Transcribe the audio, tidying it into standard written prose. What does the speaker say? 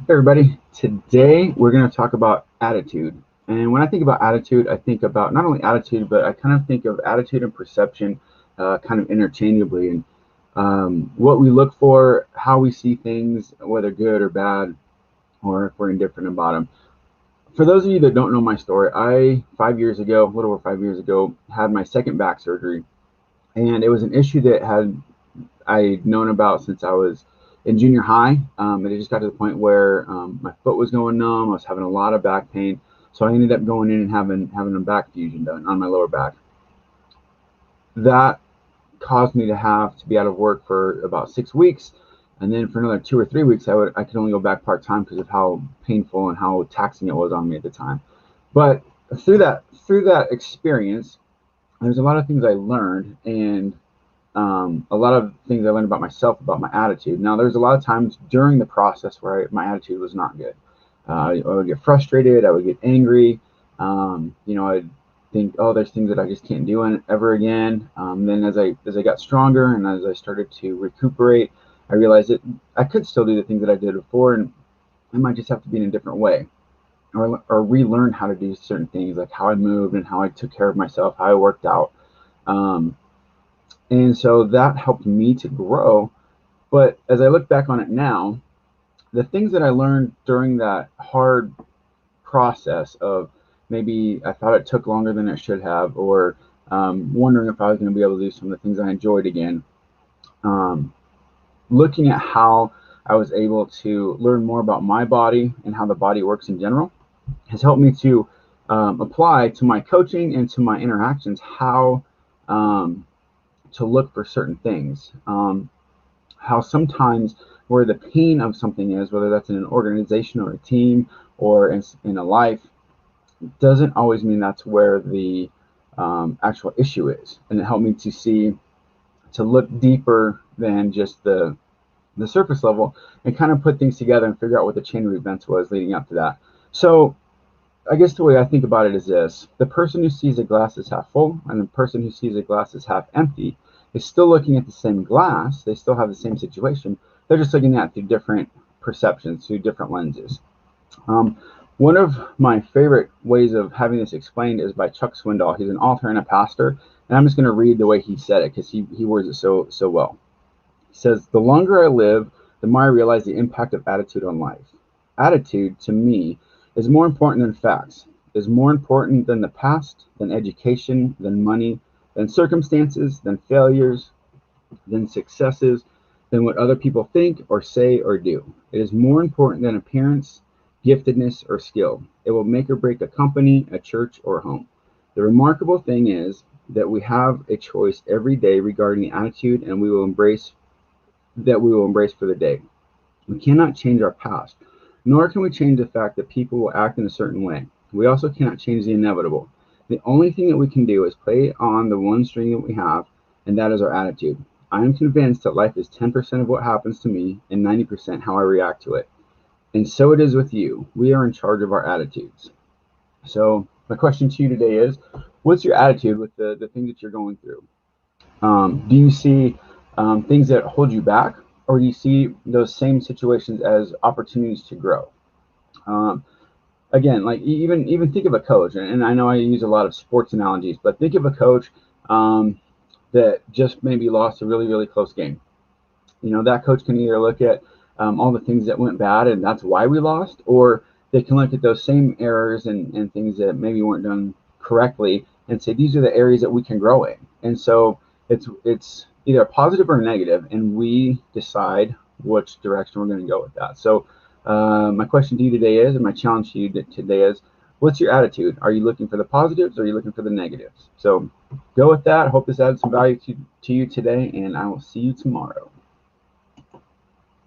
Everybody, today we're going to talk about attitude. And when I think about attitude, I think about not only attitude, but I kind of think of attitude and perception kind of interchangeably. And what we look for, how we see things, whether good or bad, or if we're indifferent about them. For those of you that don't know my story, I, 5 years ago, a little over 5 years ago, had my second back surgery. And it was an issue that I'd known about since I was in junior high. It just got to the point where my foot was going numb. I was having a lot of back pain, so I ended up going in and having a back fusion done on my lower back. That caused me to have to be out of work for about 6 weeks, and then for another 2 or 3 weeks, I could only go back part time because of how painful and how taxing it was on me at the time. But through that experience, there's a lot of things I learned, and a lot of things I learned about myself, about my attitude. Now, there's a lot of times during the process where my attitude was not good. I would get frustrated. I would get angry. I'd think, oh, there's things that I just can't do ever again. Then as I got stronger and as I started to recuperate, I realized that I could still do the things that I did before, and I might just have to be in a different way, or relearn how to do certain things, like how I moved and how I took care of myself, how I worked out. And so that helped me to grow. But as I look back on it now, the things that I learned during that hard process of maybe I thought it took longer than it should have, or wondering if I was going to be able to do some of the things I enjoyed again, looking at how I was able to learn more about my body and how the body works in general has helped me to apply to my coaching and to my interactions how to look for certain things. How sometimes where the pain of something is, whether that's in an organization or a team or in a life, doesn't always mean that's where the actual issue is. And it helped me to look deeper than just the surface level and kind of put things together and figure out what the chain of events was leading up to that. So I guess the way I think about it is this: the person who sees a glass as half full and the person who sees a glass as half empty is still looking at the same glass. They still have the same situation. They're just looking at it through different perceptions, through different lenses. One of my favorite ways of having this explained is by Chuck Swindoll. He's an author and a pastor, and I'm just going to read the way he said it because he words it so well. He says, "The longer I live, the more I realize the impact of attitude on life. Attitude, to me, is more important than facts, is more important than the past, than education, than money, than circumstances, than failures, than successes, than what other people think or say or do. It is more important than appearance, giftedness, or skill. It will make or break a company, a church, or a home. The remarkable thing is that we have a choice every day regarding the attitude and we will embrace for the day. We cannot change our past, nor can we change the fact that people will act in a certain way. We also cannot change the inevitable. The only thing that we can do is play on the one string that we have, and that is our attitude. I am convinced that life is 10% of what happens to me and 90% how I react to it. And so it is with you. We are in charge of our attitudes." So my question to you today is, what's your attitude with the things that you're going through? Do you see things that hold you back, or do you see those same situations as opportunities to grow? Again, like even think of a coach, and I know I use a lot of sports analogies, but think of a coach that just maybe lost a really, really close game. That coach can either look at all the things that went bad and that's why we lost, or they can look at those same errors and things that maybe weren't done correctly and say, these are the areas that we can grow in. And so it's either positive or negative, and we decide which direction we're going to go with that. So my question to you today is, and my challenge to you today is, what's your attitude? Are you looking for the positives, or are you looking for the negatives? So go with that. I hope this added some value to you today, and I will see you tomorrow.